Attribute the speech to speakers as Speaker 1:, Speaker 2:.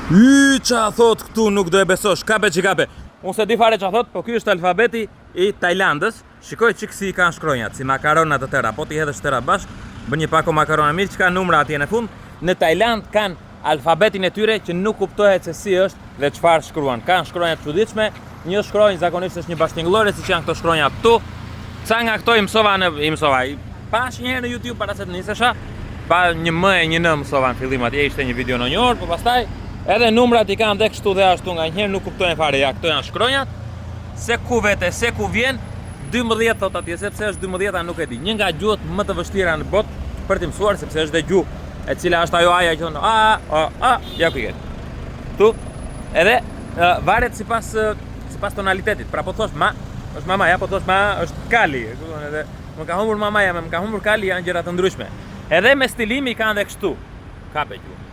Speaker 1: Qa thot këtu nuk do e besosh, kape që kape. Unë se di fare qa thot, po ky është alfabeti i Tajlandës. Shikoj që kësi i kanë shkronjat, si makaronat të tëra, po ti hedhësh tëra bashk, bë një pako makarona mirë që ka numra atje në fund. Në Tajland kanë alfabetin e tyre që nuk kuptohet se si është dhe çfarë shkruan. Kanë shkronjat çuditshme, një shkronjë zakonisht është një bashkëtingëllore, siç janë këto shkronja këtu. Ca nga këto i mësova. Pash një herë në YouTube para se të nisesha, pa një M e një N mësova në fillim, atje ishte një video në një orë, po pastaj edhe numrat i kanë dhe kështu dhe ashtu, nga njëherë nuk kuptojnë fare. Ja, këto janë shkronjat. Se ku vete, se ku vjen, 12 thot atje, sepse është 12-a nuk e di. Një nga gjuhët më të vështira në botë për t'i mësuar, sepse është dhe gjuhë e cila është ajo aja që thonë ja ku jetë. Tu, edhe varet sipas tonalitetit. Pra po thosh ma, është mamaja, po thosh ma, është kali. Edhe më ka humbur mamaja, më ka humbur kali, janë gjëra të ndryshme. Edhe me stilimi kanë dhe kështu. Kape gjuhë.